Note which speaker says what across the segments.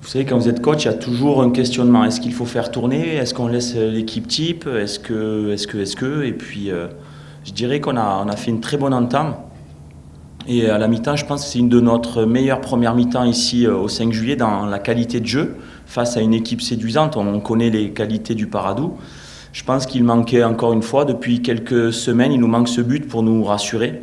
Speaker 1: Vous savez, quand vous êtes coach, il y a toujours un questionnement. Est-ce qu'il faut faire tourner? Est-ce qu'on laisse l'équipe type? Est-ce que? Et puis, je dirais qu'on a fait une très bonne entame. Et à la mi-temps, je pense que c'est une de notre meilleures premières mi-temps ici au 5 juillet dans la qualité de jeu face à une équipe séduisante. On connaît les qualités du Paradou. Je pense qu'il manquait encore une fois, depuis quelques semaines, il nous manque ce but pour nous rassurer.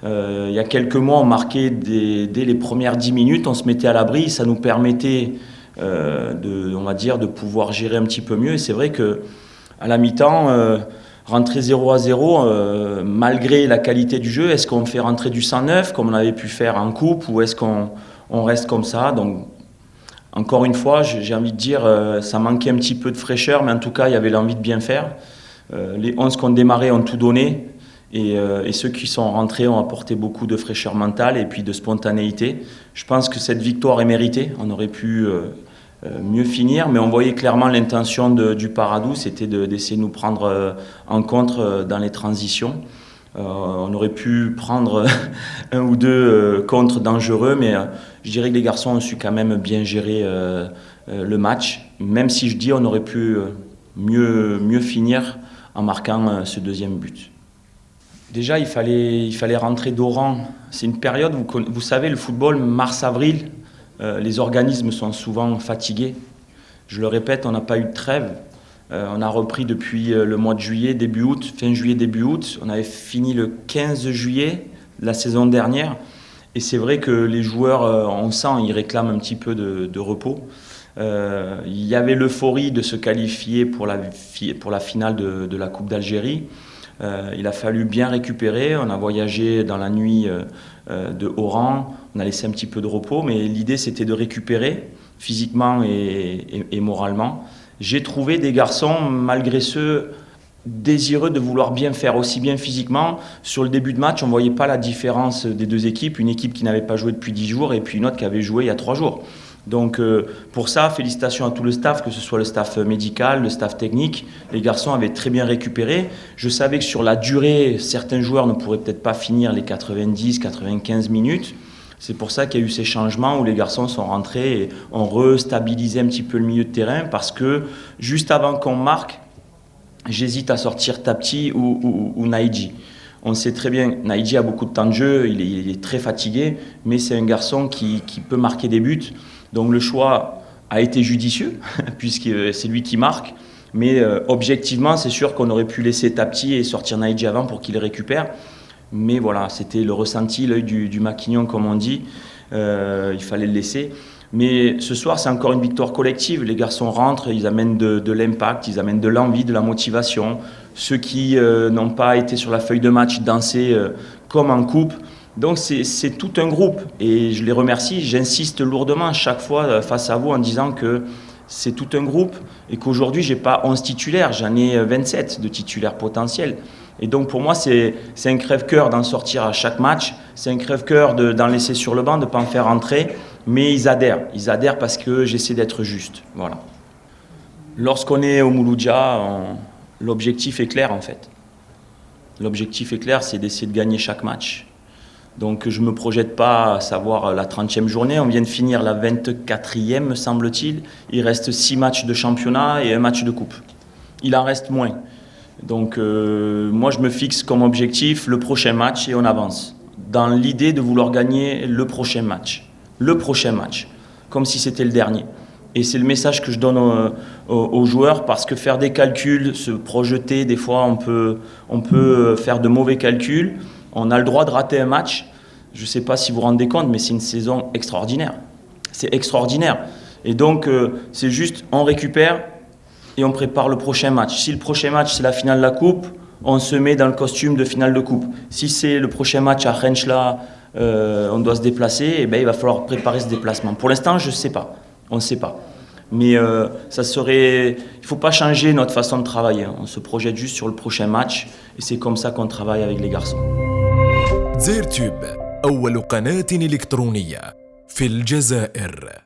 Speaker 1: Il y a quelques mois, on marquait dès les premières 10 minutes, on se mettait à l'abri, ça nous permettait de pouvoir gérer un petit peu mieux. Et c'est vrai qu'à la mi-temps, rentrer 0-0, malgré la qualité du jeu, est-ce qu'on fait rentrer du 109 comme on avait pu faire en coupe, ou est-ce qu'on reste comme ça? Donc, encore une fois, j'ai envie de dire, ça manquait un petit peu de fraîcheur, mais en tout cas, il y avait l'envie de bien faire. Les 11 qui ont démarré ont tout donné. Et ceux qui sont rentrés ont apporté beaucoup de fraîcheur mentale et puis de spontanéité. Je pense que cette victoire est méritée. On aurait pu mieux finir, mais on voyait clairement l'intention du Paradou, c'était d'essayer de nous prendre en compte dans les transitions. On aurait pu prendre un ou deux contres dangereux, mais je dirais que les garçons ont su quand même bien gérer le match, même si je dis on aurait pu mieux finir en marquant ce deuxième but. Déjà, il fallait rentrer d'Oran. C'est une période, vous savez, le football, mars-avril, les organismes sont souvent fatigués. Je le répète, on n'a pas eu de trêve. On a repris depuis le mois de juillet, début août, fin juillet, début août. On avait fini le 15 juillet, la saison dernière. Et c'est vrai que les joueurs, on sent, ils réclament un petit peu de repos. Il y avait l'euphorie de se qualifier pour la finale de la Coupe d'Algérie. Il a fallu bien récupérer. On a voyagé dans la nuit de Oran. On a laissé un petit peu de repos, mais l'idée c'était de récupérer physiquement et moralement. J'ai trouvé des garçons, malgré ceux, désireux de vouloir bien faire, aussi bien physiquement. Sur le début de match, on ne voyait pas la différence des deux équipes. Une équipe qui n'avait pas joué depuis 10 jours et puis une autre qui avait joué il y a 3 jours. Donc pour ça, félicitations à tout le staff, que ce soit le staff médical, le staff technique. Les garçons avaient très bien récupéré. Je savais que sur la durée, certains joueurs ne pourraient peut-être pas finir les 90-95 minutes. C'est pour ça qu'il y a eu ces changements où les garçons sont rentrés et ont restabilisé un petit peu le milieu de terrain, parce que juste avant qu'on marque, j'hésite à sortir Tapti ou Naïdji. On sait très bien, Naïdji a beaucoup de temps de jeu, il est très fatigué, mais c'est un garçon qui peut marquer des buts. Donc le choix a été judicieux, puisque c'est lui qui marque. Mais objectivement, c'est sûr qu'on aurait pu laisser Tapti et sortir Naïdji avant pour qu'il récupère. Mais voilà, c'était le ressenti, l'œil du maquignon, comme on dit. Il fallait le laisser. Mais ce soir, c'est encore une victoire collective. Les garçons rentrent, ils amènent de l'impact, ils amènent de l'envie, de la motivation. Ceux qui n'ont pas été sur la feuille de match danser comme en coupe. Donc c'est tout un groupe. Et je les remercie. J'insiste lourdement à chaque fois face à vous en disant que c'est tout un groupe et qu'aujourd'hui, je n'ai pas 11 titulaires, j'en ai 27 de titulaires potentiels. Et donc pour moi, c'est un crève-cœur d'en sortir à chaque match. C'est un crève-cœur d'en laisser sur le banc, de ne pas en faire entrer. Mais ils adhèrent. Ils adhèrent parce que j'essaie d'être juste. Voilà. Lorsqu'on est au Mouloudia, l'objectif est clair en fait. L'objectif est clair, c'est d'essayer de gagner chaque match. Donc je ne me projette pas à savoir la 30e journée. On vient de finir la 24e, me semble-t-il. Il reste 6 matchs de championnat et un match de coupe. Il en reste moins. Donc moi, je me fixe comme objectif le prochain match et on avance. Dans l'idée de vouloir gagner le prochain match. Le prochain match. Comme si c'était le dernier. Et c'est le message que je donne aux joueurs, parce que faire des calculs, se projeter, des fois on peut faire de mauvais calculs. On a le droit de rater un match. Je ne sais pas si vous vous rendez compte, mais c'est une saison extraordinaire. C'est extraordinaire. Et donc, c'est juste, on récupère et on prépare le prochain match. Si le prochain match, c'est la finale de la Coupe, on se met dans le costume de finale de Coupe. Si c'est le prochain match à Renchla, on doit se déplacer, et ben, il va falloir préparer ce déplacement. Pour l'instant, je ne sais pas. On ne sait pas. Mais ça serait... Il ne faut pas changer notre façon de travailler. On se projette juste sur le prochain match. Et c'est comme ça qu'on travaille avec les garçons.
Speaker 2: زيرتوب أول قناة إلكترونية في الجزائر.